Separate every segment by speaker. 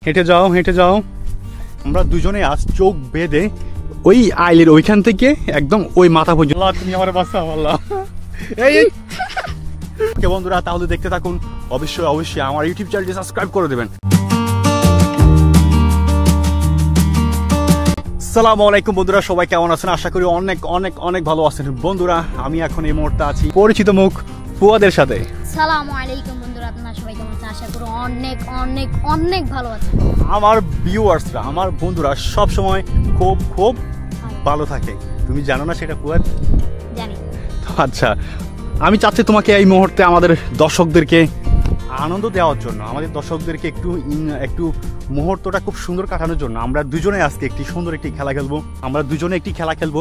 Speaker 1: হেঁটে যাও হেঁটে যাও। আমরা দুজনে আজ চোখ বেঁধে ওই আইলের ওইখান থেকে একদম ওই মাথা পর্যন্ত। তুমি আমার বাঁচাও আল্লাহ। এই বন্ধুরা তাহলে দেখতে থাকুন, অবশ্যই অবশ্যই আমার ইউটিউব চ্যানেলটি সাবস্ক্রাইব করে দেবেন। আসসালামু আলাইকুম বন্ধুরা, সবাই কেমন আছেন? আশা করি অনেক অনেক অনেক ভালো আছেন। বন্ধুরা আমি এখন এই মুহূর্তে আছি পরিচিত মুখ ফুয়াদের সাথে।
Speaker 2: আসসালামু আলাইকুম বন্ধুরা, আপনারা সবাই কেমন আছেন? আশা করি অনেক অনেক অনেক ভালো আছেন।
Speaker 1: আমার ভিউয়ার্সরা, আমার বন্ধুরা সব সময় খুব খুব ভালো থাকে। তুমি জানো না সেটা ফুয়াদ?
Speaker 2: জানি।
Speaker 1: আচ্ছা, আমি চাচ্ছি তোমাকে এই মুহূর্তে আমাদের দর্শকদেরকে আনন্দ দেওয়ার জন্য, আমাদের দর্শকদেরকে একটু মুহূর্তটা খুব সুন্দর কাটানোর জন্য আমরা দুজনে আজকে একটি সুন্দর একটি খেলা খেলবো। আমরা দুজনে একটি খেলা খেলবো।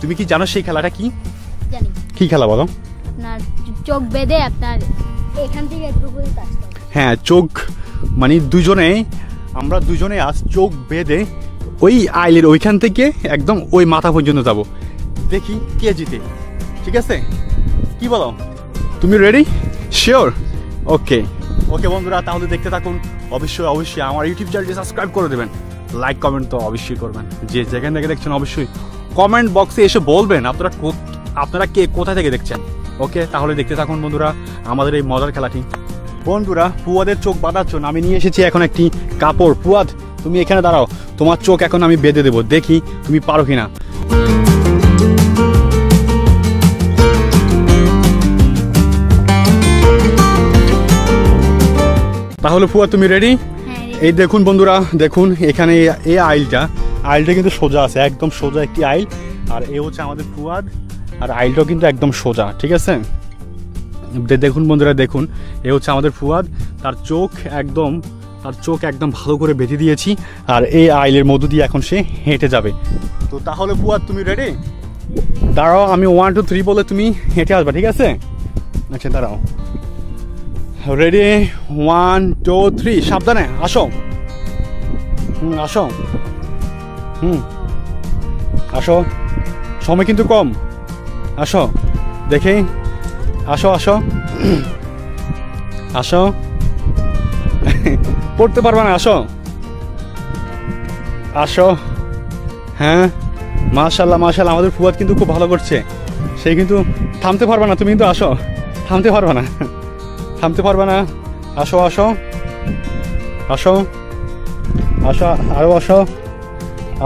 Speaker 1: তুমি কি জানো সেই খেলাটা কি?
Speaker 2: জানি।
Speaker 1: কি খেলা বলো?
Speaker 2: আপনার চোখ বেঁধে আপনার এখান থেকে একটু করে আসতে হবে।
Speaker 1: হ্যাঁ, চোখ মানে আমরা দুজনে আজ চোখ বেঁধে ওই আইলের ওইখান থেকে একদম ওই মাথা পর্যন্ত যাব। দেখি কে জিতে। ঠিক আছে, কি বলো? তুমি রেডি? শিওর? ওকে ওকে বন্ধুরা তাহলে দেখতে থাকুন, অবশ্যই অবশ্যই আমার ইউটিউব চ্যানেলটি সাবস্ক্রাইব করে দেবেন, লাইক কমেন্ট তো অবশ্যই করবেন। যে যেখান থেকে দেখছেন অবশ্যই কমেন্ট বক্সে এসে বলবেন আপনারা কে কোথা থেকে দেখছেন। ওকে তাহলে দেখতে থাকুন বন্ধুরা আমাদের এই মজার খেলাটি। বন্ধুরা ফুয়াদের চোখ বাঁধার জন্য আমি নিয়ে এসেছি এখন একটি কাপড়। ফুয়াদ তুমি এখানে দাঁড়াও, তোমার চোখ এখন আমি বেঁধে দেবো, দেখি তুমি পারো কিনা। তাহলে ফুয়া তুমি রেডি? এই দেখুন বন্ধুরা, দেখুন এখানে এই আইলটা কিন্তু সোজা আছে, একদম সোজা একটি আইল। আর এ হচ্ছে আমাদের ফুয়াদ, আর আইলটাও কিন্তু একদম সোজা। ঠিক আছে, দেখুন বন্ধুরা, দেখুন এ হচ্ছে আমাদের ফুয়াদ, তার চোখ একদম ভালো করে বেঁধে দিয়েছি। আর এই আইলের মধ্য দিয়ে এখন সে হেঁটে যাবে। তো তাহলে ফুয়াদ তুমি রেডি? দাঁড়াও, আমি 1 2 3 বলে তুমি হেঁটে আসবা। ঠিক আছে, আচ্ছা দাঁড়াও। রেডি 1 2 3, সাবধানে আসো। আসো, আসো, সময় কিন্তু কম। আসো দেখে, আসো আসো আসো। পড়তে পারবা না, আসো আসো। হ্যাঁ মাশাআল্লাহ মাশাআল্লাহ, আমাদের ফুয়াদ কিন্তু খুব ভালো করছে। সে কিন্তু থামতে পারবা না, তুমি কিন্তু আসো, থামতে পারবা না, থামতে পারবে না। আসো আসো আসো আসো, আরো আসো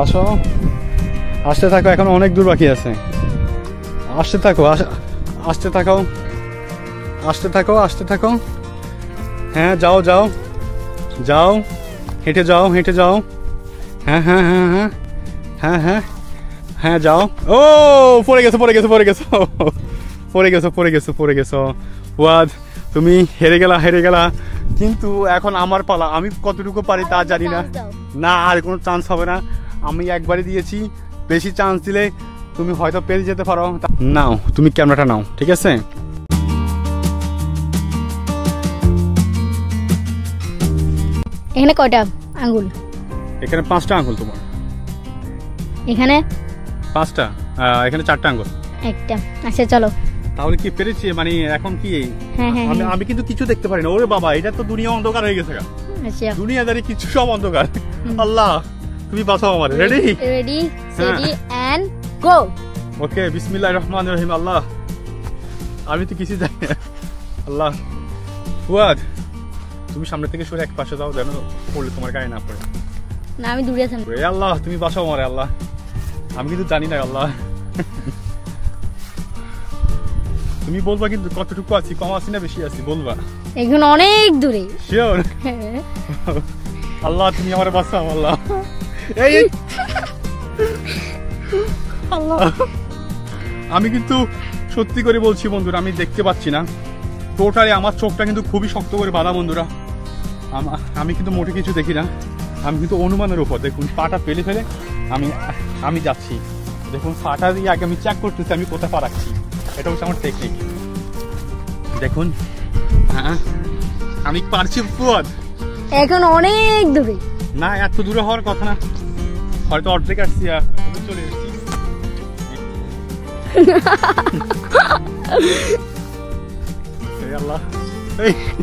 Speaker 1: আসো। আসতে থাকো, এখন অনেক দূর বাকি আছে। আসতে থাকো, আসতে থাকো, আসতে থাকো, আসতে থাকো। হ্যাঁ যাও যাও যাও, হেঁটে যাও হেঁটে যাও। হ্যাঁ হ্যাঁ হ্যাঁ হ্যাঁ হ্যাঁ হ্যাঁ হ্যাঁ যাও। ও পড়ে গেছো পড়ে গেছো পড়ে গেছো পড়ে গেছো পড়ে গেছো পড়ে গেছো। ওয়াদ তুমি হেরে গেলা। কিন্তু এখন আমার পালা, আমি কতটুকু পারি তা জানি না। না আর কোনো চান্স হবে না, আমি একবারই দিয়েছি, বেশি চান্স দিলে তুমি হয়তো পেরে যেতে পারো। নাও তুমি ক্যামেরাটা নাও। ঠিক আছে,
Speaker 2: এখানে কয়টা আঙ্গুল?
Speaker 1: এখানে 5টা আঙ্গুল। তোমার
Speaker 2: এখানে
Speaker 1: 5টা, এখানে 4টা আঙ্গুল।
Speaker 2: একটা। আচ্ছা চলো।
Speaker 1: তাহলে কি পেরেছি? মানে এখন কি আমি কিন্তু কিছু দেখতে পারি না। ওরে বাবা, এটা তো দুনিয়া অন্ধকার হয়ে গেছে।
Speaker 2: আচ্ছা,
Speaker 1: দুনিয়াদারি কিছু সব অন্ধকার। আল্লাহ তুমি বাঁচাও আমার। রেডি
Speaker 2: রেডি সেটি এন্ড গো।
Speaker 1: ওকে বিসমিল্লাহির রহমানির রহিম। আল্লাহ আমি তো কিছু জানি না। আল্লাহ ফুয়াদ তুমি সামনে থেকে সরে এক পাশে যাও, যেন পড়লে তোমার গায়ে না পড়ে।
Speaker 2: না আমি দূরে আছি।
Speaker 1: আল্লাহ তুমি বাঁচাও আমারে। আল্লাহ আমি কিন্তু জানি না। আল্লাহ তুমি বলবা কিন্তু কতটুকু আছি, কম আছি না বেশি আছি বলবা।
Speaker 2: এখন অনেক দূরে।
Speaker 1: শিওর? আল্লাহ তুমি আমারে বাঁচাও। আল্লাহ এই আল্লাহ, আমি কিন্তু সত্যি করে বলছি বন্ধুরা, আমি দেখতে পাচ্ছি না টোটালি। আমার চোখটা কিন্তু খুবই শক্ত করে বাঁধা বন্ধুরা। আমি কিন্তু মোটে কিছু দেখি না, আমি কিন্তু অনুমানের উপর। দেখুন পাটা ফেলে ফেলে আমি যাচ্ছি। দেখুন পাটা দিয়ে আগে আমি চেক করতেছি আমি কোথায় পা রাখছি। এটা হচ্ছে আমার টেকনিক। দেখুন হ্যাঁ আমি পারছি ফুয়াদ।
Speaker 2: এখন অনেক দূরে।
Speaker 1: না এত দূরে হওয়ার কথা না, হয়তো অর্ধেক আসছি, চলে এসেছি।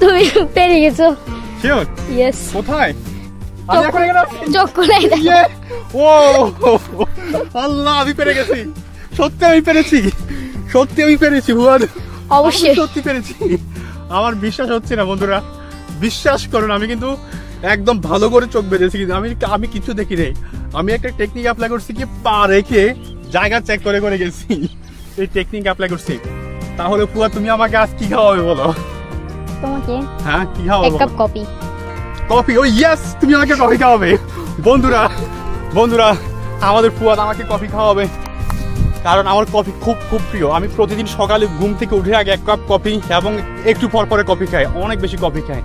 Speaker 2: তুমি পেরে গেছো।
Speaker 1: শিওর?
Speaker 2: ইয়েস।
Speaker 1: কোথায়? আমি এখন এখানে আছি।
Speaker 2: চোখ খুলে দেখো।
Speaker 1: ইয়ে! ও আল্লাহ, আমি পেরে গেছি, সত্যি আমি পেরেছি, সত্যি আমি পেরেছি ফুয়াদ,
Speaker 2: অবশ্যই।
Speaker 1: আমি সত্যি পেরেছি। আমার বিশ্বাস হচ্ছে না বন্ধুরা, বিশ্বাস করুন, আমি কিন্তু একদম ভালো করে চোখ বেঁধেছি, কিন্তু আমি কিছু দেখি নাই। আমি একটা টেকনিক অ্যাপ্লাই করছি কি, পা রেখে জায়গা চেক করে করে গেছি, এই টেকনিক অ্যাপ্লাই করছি। তাহলে ফুয়া তুমি আমাকে আজ কি খাওয়াবে বলো?
Speaker 2: তোমাকে
Speaker 1: হ্যাঁ, কি খাওয়াবে?
Speaker 2: এক কাপ কফি।
Speaker 1: কফি? ও ইয়েস, তুমি আমাকে কফি খাওয়াবে। বন্ধুরা বন্ধুরা আমাদের ফুয়াদ আমাকে কফি খাওয়াবে, কারণ আমার কফি খুব খুব প্রিয়। আমি প্রতিদিন সকালে ঘুম থেকে উঠে আগে এক কাপ কফি এবং একটু পর পরে কফি খাই, অনেক বেশি কফি খাই।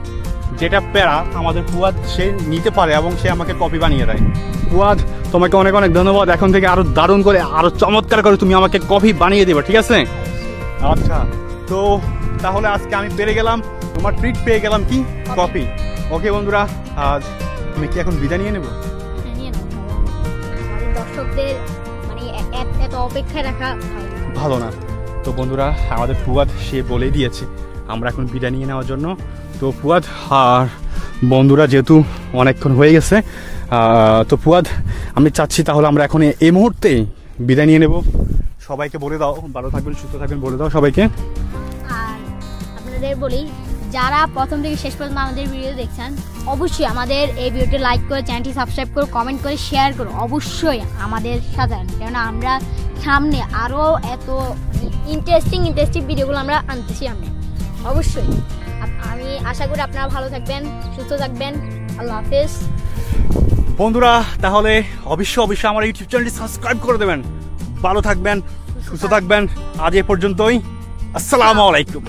Speaker 1: যেটা প্যারা আমাদের ফুয়াদ সে নিতে পারে এবং সে আমাকে কফি বানিয়ে দেয়। ফুয়াদ, তোমাকে অনেক অনেক ধন্যবাদ। এখন থেকে আরো দারুণ করে, আরো চমৎকার করে তুমি আমাকে কফি বানিয়ে দেবে, ঠিক আছে? আচ্ছা, তো তাহলে আজকে আমি পেরে গেলাম, তোমার ট্রিট পেয়ে গেলাম, কি? কফি। ওকে বন্ধুরা, আজ আমি কি এখন বিদায় নিয়ে নেবো?
Speaker 2: হ্যাঁ, নিয়ে নাও। আমাদের দর্শকদের মানে এত অপেক্ষায় রাখা
Speaker 1: ভালো না। তো বন্ধুরা, আমাদের ফুয়াদ সে বলেই দিয়েছে আমরা এখন বিদায় নিয়ে নেওয়ার জন্য। তো ফুয়াদ আর বন্ধুরা যেহেতু অনেকক্ষণ হয়ে গেছে, তো ফুয়াদ আমি চাচ্ছি তাহলে আমরা এখন এই মুহূর্তে বিদায় নিয়ে নেব। সবাইকে বলে দাও, ভালো থাকবেন, সুস্থ থাকবেন, বলে দাও সবাইকে।
Speaker 2: আর আপনাদের বলি, যারা প্রথম থেকে শেষ পর্যন্ত আমাদের ভিডিও দেখছেন, অবশ্যই আমাদের এই ভিডিওটি লাইক করে, চ্যানেলটি সাবস্ক্রাইব করে, কমেন্ট করে, শেয়ার করো। অবশ্যই আমাদের সাথে, কেননা আমরা সামনে আরও এত ইন্টারেস্টিং ভিডিওগুলো আমরা আনতেছি সামনে। অবশ্যই আমি আশা করি আপনারা ভালো থাকবেন, সুস্থ থাকবেন। আল্লাহ হাফেজ
Speaker 1: বন্ধুরা, তাহলে অবশ্যই আমার ইউটিউব চ্যানেলটি সাবস্ক্রাইব করে দেবেন। ভালো থাকবেন, সুস্থ থাকবেন। আজ এ পর্যন্তই। আসসালামু আলাইকুম।